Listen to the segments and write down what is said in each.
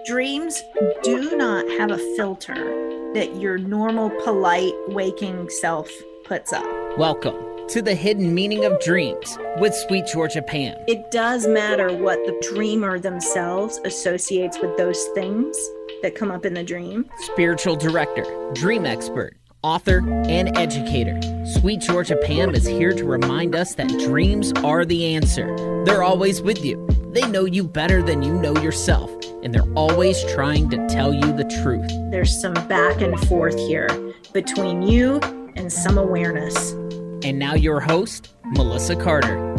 Dreams do not have a filter that your normal, polite, waking self puts up. Welcome to the hidden meaning of dreams with Sweet Georgia Pam. It does matter what the dreamer themselves associates with those things that come up in the dream. Spiritual director, dream expert, author, and educator, Sweet Georgia Pam is here to remind us that dreams are the answer. They're always with you. They know you better than you know yourself, and they're always trying to tell you the truth. There's some back and forth here between you and some awareness. And now your host, Melissa Carter.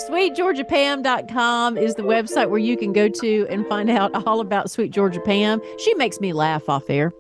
SweetGeorgiaPam.com is the website where you can go to and find out all about Sweet Georgia Pam. She makes me laugh off air.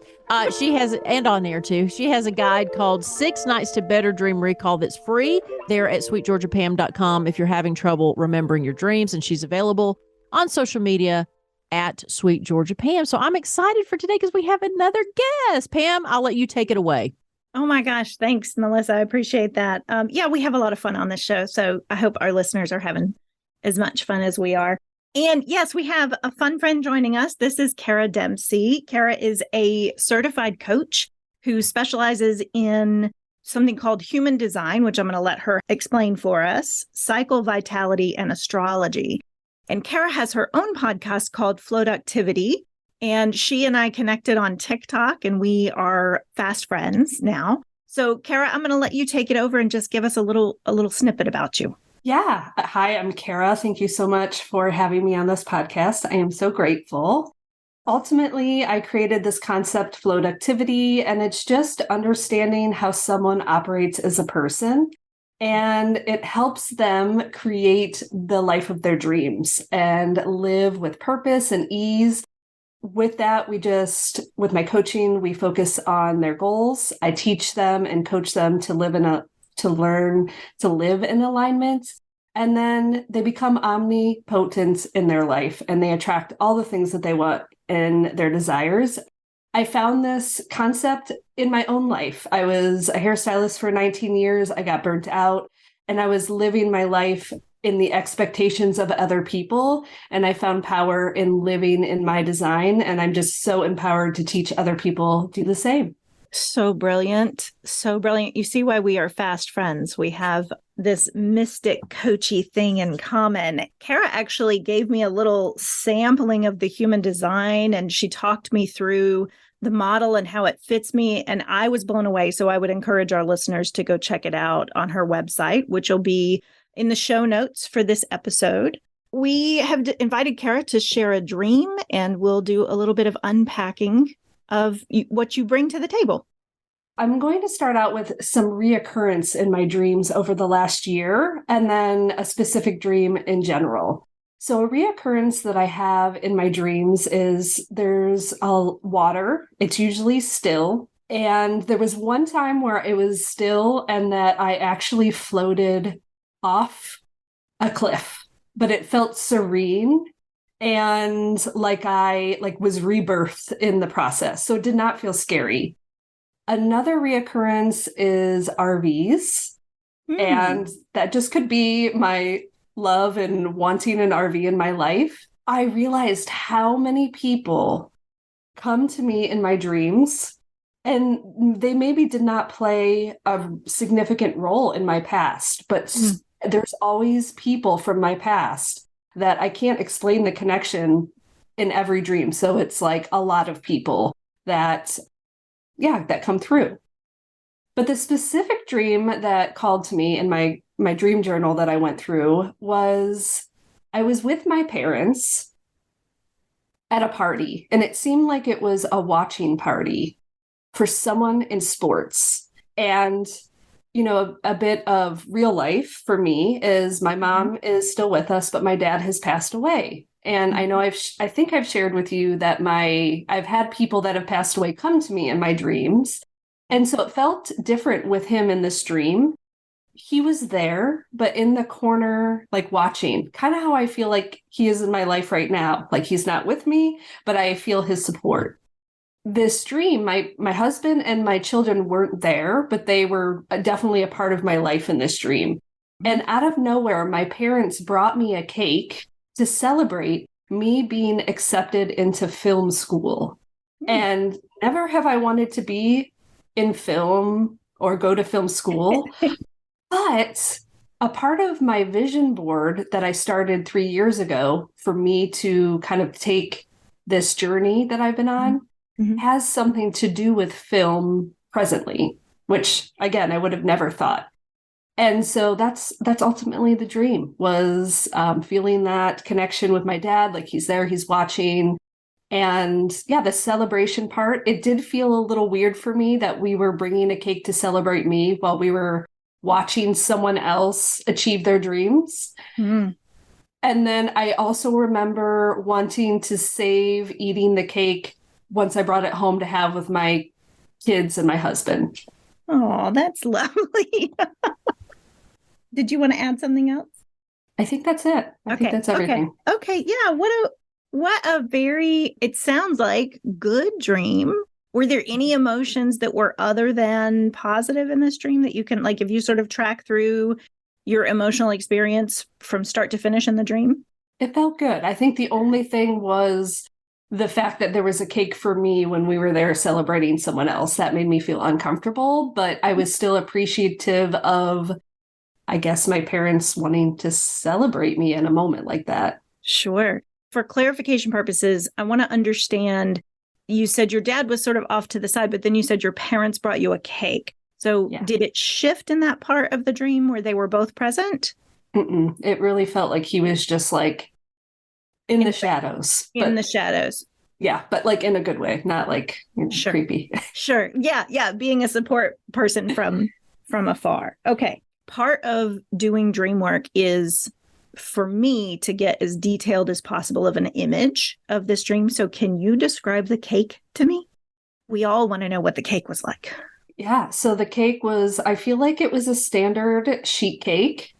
She has, and on air too, she has a guide called 6 Nights to Better Dream Recall that's free there at SweetGeorgiaPam.com if you're having trouble remembering your dreams. And she's available on social media at Sweet Georgia Pam. So I'm excited for today because we have another guest. Pam, I'll let you take it away. Oh my gosh. Thanks, Melissa. I appreciate that. Yeah, we have a lot of fun on this show. So I hope our listeners are having as much fun as we are. And yes, we have a fun friend joining us. This is Cara Dempsey. Cara is a certified coach who specializes in something called human design, which I'm going to let her explain for us, cycle vitality, and astrology. And Cara has her own podcast called Floductivity. And she and I connected on TikTok, and we are fast friends now. So, Cara, I'm going to let you take it over and just give us a little snippet about you. Yeah. Hi, I'm Cara. Thank you so much for having me on this podcast. I am so grateful. Ultimately, I created this concept, Floductivity, and it's just understanding how someone operates as a person. And it helps them create the life of their dreams and live with purpose and ease. With that, with my coaching, we focus on their goals. I teach them and coach them to learn to live in alignment. And then they become omnipotent in their life and they attract all the things that they want and their desires. I found this concept in my own life. I was a hairstylist for 19 years. I got burnt out and I was living my life in the expectations of other people. And I found power in living in my design. And I'm just so empowered to teach other people do the same. So brilliant. So brilliant. You see why we are fast friends. We have this mystic coachy thing in common. Cara actually gave me a little sampling of the human design, and she talked me through the model and how it fits me. And I was blown away. So I would encourage our listeners to go check it out on her website, which will be in the show notes for this episode. We have invited Cara to share a dream, and we'll do a little bit of unpacking of what you bring to the table. I'm going to start out with some reoccurrence in my dreams over the last year, and then a specific dream in general. So a reoccurrence that I have in my dreams is there's water. It's usually still. And there was one time where it was still and that I actually floated off a cliff, but it felt serene and like I was rebirthed in the process. So it did not feel scary. Another reoccurrence is RVs. And that just could be my love and wanting an RV in my life. I realized how many people come to me in my dreams and they maybe did not play a significant role in my past, but there's always people from my past that I can't explain the connection in every dream. So it's like a lot of people that come through. But the specific dream that called to me in my dream journal that I went through was I was with my parents at a party, and it seemed like it was a watching party for someone in sports. And a bit of real life for me is my mom is still with us, but my dad has passed away. And I know I think I've shared with you that I've had people that have passed away come to me in my dreams. And so it felt different with him in this dream. He was there, but in the corner, like watching, kind of how I feel like he is in my life right now. Like he's not with me, but I feel his support. This dream, my husband and my children weren't there, but they were definitely a part of my life in this dream. And out of nowhere, my parents brought me a cake to celebrate me being accepted into film school. And never have I wanted to be in film or go to film school. But a part of my vision board that I started 3 years ago for me to kind of take this journey that I've been on has something to do with film presently, which again, I would have never thought. And so that's ultimately the dream, was feeling that connection with my dad, like he's there, he's watching. And yeah, the celebration part, it did feel a little weird for me that we were bringing a cake to celebrate me while we were watching someone else achieve their dreams. And then I also remember wanting to save eating the cake once I brought it home to have with my kids and my husband. Oh, that's lovely. Did you want to add something else? I think that's it. I think that's everything. Okay. Yeah. What a very, it sounds like, good dream. Were there any emotions that were other than positive in this dream that you can, like, if you sort of track through your emotional experience from start to finish in the dream? It felt good. I think the only thing was the fact that there was a cake for me when we were there celebrating someone else. That made me feel uncomfortable, but I was still appreciative of, I guess, my parents wanting to celebrate me in a moment like that. Sure. For clarification purposes, I want to understand, you said your dad was sort of off to the side, but then you said your parents brought you a cake. So did it shift in that part of the dream where they were both present? It really felt like he was just like in the shadows. In the shadows. Yeah, but like in a good way, not like creepy. Sure. Yeah. Being a support person from afar. Okay. Part of doing dream work is for me to get as detailed as possible of an image of this dream. So can you describe the cake to me? We all want to know what the cake was like. Yeah. So the cake was, I feel like it was a standard sheet cake.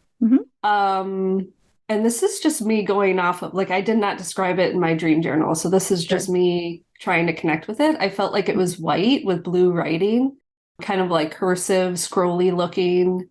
And this is just me going off of, like, I did not describe it in my dream journal. So this is just me trying to connect with it. I felt like it was white with blue writing, kind of like cursive, scrolly looking.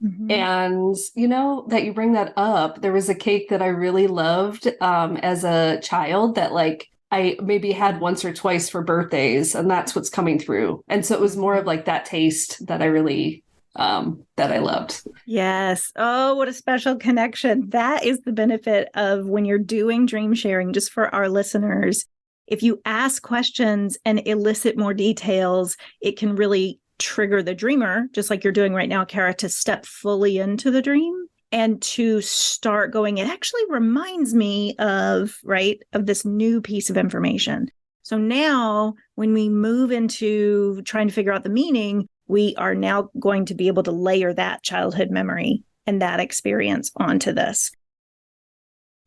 And, that you bring that up, there was a cake that I really loved as a child that, like, I maybe had once or twice for birthdays, and that's what's coming through. And so it was more of like that taste that I really, that I loved. Yes. Oh, what a special connection. That is the benefit of when you're doing dream sharing, just for our listeners. If you ask questions and elicit more details, it can really trigger the dreamer, just like you're doing right now, Cara, to step fully into the dream and to start going. It actually reminds me of this new piece of information. So now when we move into trying to figure out the meaning, we are now going to be able to layer that childhood memory and that experience onto this.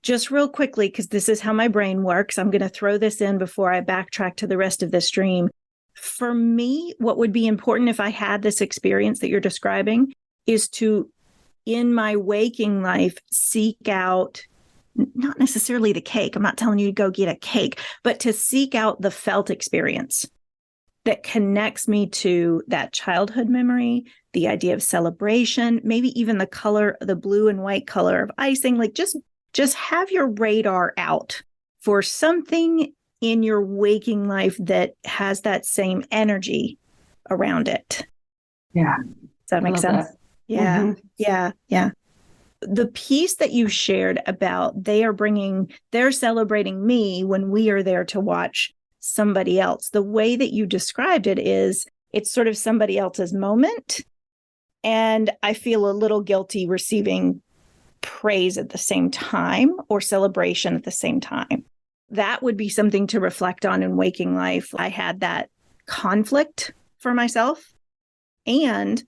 Just real quickly, because this is how my brain works, I'm going to throw this in before I backtrack to the rest of this dream. For me, what would be important if I had this experience that you're describing is to, in my waking life, seek out, not necessarily the cake. I'm not telling you to go get a cake, but to seek out the felt experience that connects me to that childhood memory, the idea of celebration, maybe even the color, the blue and white color of icing. Like just have your radar out for something in your waking life that has that same energy around it. Yeah. Does that make sense? That. Yeah. Yeah. The piece that you shared about they're celebrating me when we are there to watch somebody else. The way that you described it is it's sort of somebody else's moment. And I feel a little guilty receiving praise at the same time or celebration at the same time. That would be something to reflect on in waking life. I had that conflict for myself. And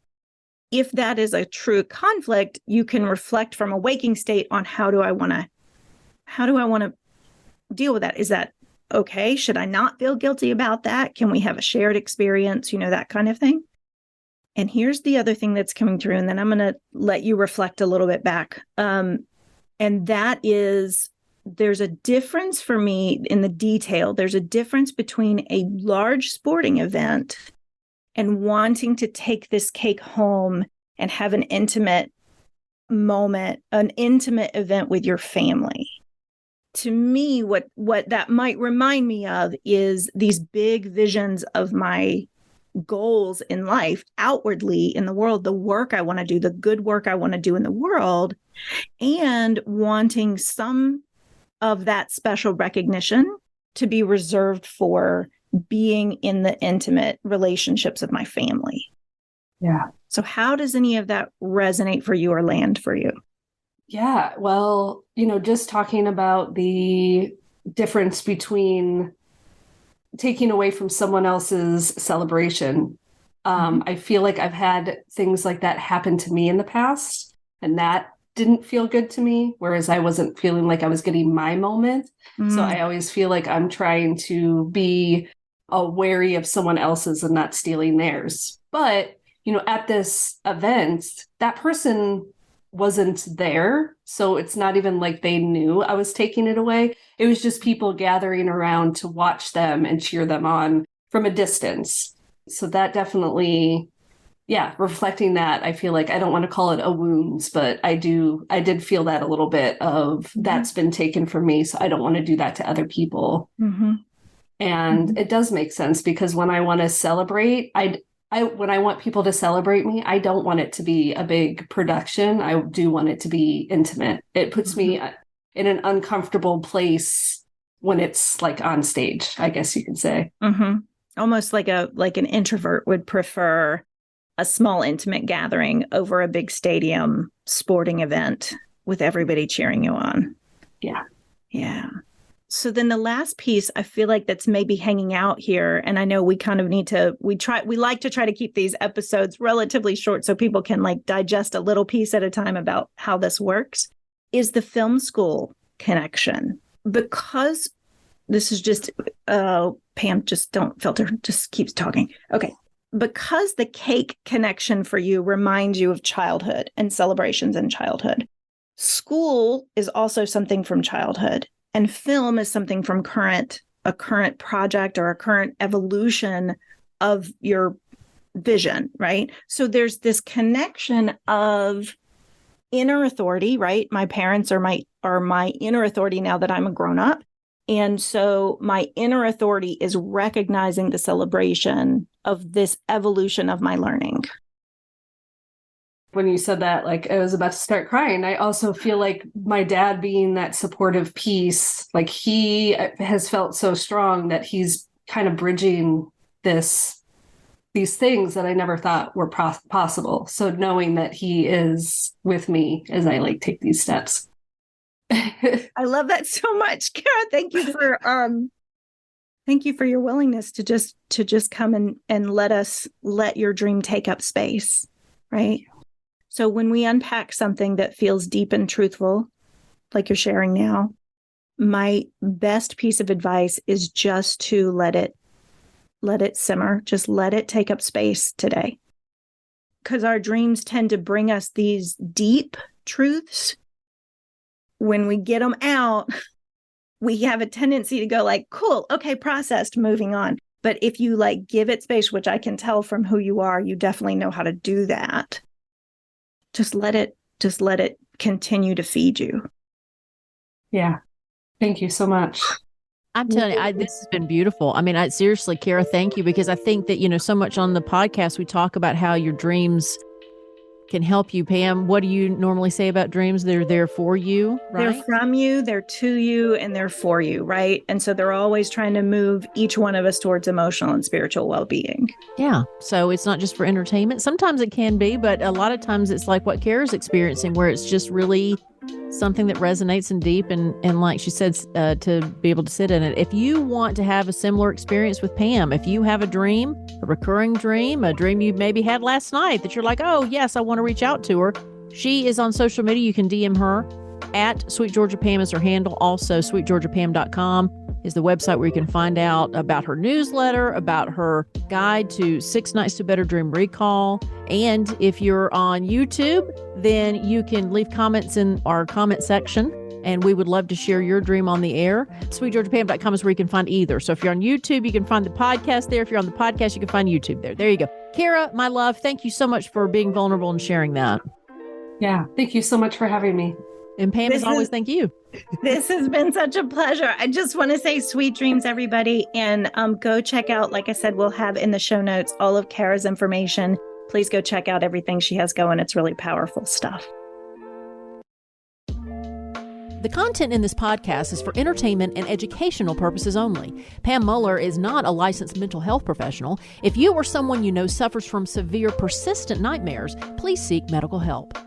if that is a true conflict, you can reflect from a waking state on how do I want to deal with that? Is that okay? Should I not feel guilty about that? Can we have a shared experience? That kind of thing. And here's the other thing that's coming through, and then I'm going to let you reflect a little bit back. And that is, there's a difference for me in the detail. There's a difference between a large sporting event and wanting to take this cake home and have an intimate moment, an intimate event with your family. to me, what that might remind me of is these big visions of my goals in life outwardly in the world, the work I want to do, the good work I want to do in the world, and wanting some of that special recognition to be reserved for being in the intimate relationships of my family. Yeah. So how does any of that resonate for you or land for you? Yeah. Well, just talking about the difference between taking away from someone else's celebration. I feel like I've had things like that happen to me in the past, and that didn't feel good to me, whereas I wasn't feeling like I was getting my moment. So I always feel like I'm trying to be wary of someone else's and not stealing theirs. But, at this event, that person wasn't there. So it's not even like they knew I was taking it away. It was just people gathering around to watch them and cheer them on from a distance. So that definitely, reflecting that, I feel like I don't want to call it a wounds, but I did feel that a little bit of that's been taken from me. So I don't want to do that to other people. And it does make sense because when I want to celebrate, when I want people to celebrate me, I don't want it to be a big production. I do want it to be intimate. It puts me in an uncomfortable place when it's like on stage, I guess you could say. Almost like an introvert would prefer a small intimate gathering over a big stadium sporting event with everybody cheering you on. Yeah. Yeah. So then the last piece I feel like that's maybe hanging out here, and I know we kind of need to, we like to try to keep these episodes relatively short so people can like digest a little piece at a time about how this works, is the film school connection. Because this is just, Pam, just don't filter, just keeps talking. Okay. Because the cake connection for you reminds you of childhood and celebrations in childhood, school is also something from childhood. And film is something from a current project or a current evolution of your vision, right? So there's this connection of inner authority, right? My parents are my inner authority now that I'm a grown up. And so my inner authority is recognizing the celebration of this evolution of my learning. When you said that, like I was about to start crying, I also feel like my dad being that supportive piece, like he has felt so strong that he's kind of bridging these things that I never thought were possible. So knowing that he is with me as I like take these steps. I love that so much, Cara. Thank you for your willingness to just come and let your dream take up space, right? So when we unpack something that feels deep and truthful, like you're sharing now, my best piece of advice is just to let it simmer. Just let it take up space today. Because our dreams tend to bring us these deep truths. When we get them out, we have a tendency to go like, cool, okay, processed, moving on. But if you like give it space, which I can tell from who you are, you definitely know how to do that. Just let it continue to feed you. Yeah. Thank you so much. I'm telling you, this has been beautiful. I mean, seriously, Cara, thank you, because I think that, so much on the podcast, we talk about how your dreams can help you. Pam, what do you normally say about dreams? They're there for you, right? They're from you, they're to you, and they're for you, right? And so they're always trying to move each one of us towards emotional and spiritual well-being. Yeah. So it's not just for entertainment. Sometimes it can be, but a lot of times it's like what Cara's experiencing, where it's just really something that resonates and deep. And like she said, to be able to sit in it. If you want to have a similar experience with Pam, if you have a dream, a recurring dream, a dream you maybe had last night that you're like, oh, yes, I want to reach out to her. She is on social media. You can DM her at Sweet Georgia Pam is her handle. Also, sweetgeorgiapam.com is the website where you can find out about her newsletter, about her guide to 6 Nights to Better Dream Recall. And if you're on YouTube, then you can leave comments in our comment section, and we would love to share your dream on the air. SweetGeorgiaPam.com is where you can find either. So if you're on YouTube, you can find the podcast there. If you're on the podcast, you can find YouTube there. There you go. Cara, my love, thank you so much for being vulnerable and sharing that. Yeah, thank you so much for having me. And Pam, as always, thank you. This has been such a pleasure. I just want to say sweet dreams, everybody. And go check out, like I said, we'll have in the show notes all of Cara's information. Please go check out everything she has going. It's really powerful stuff. The content in this podcast is for entertainment and educational purposes only. Pam Muller is not a licensed mental health professional. If you or someone you know suffers from severe, persistent nightmares, please seek medical help.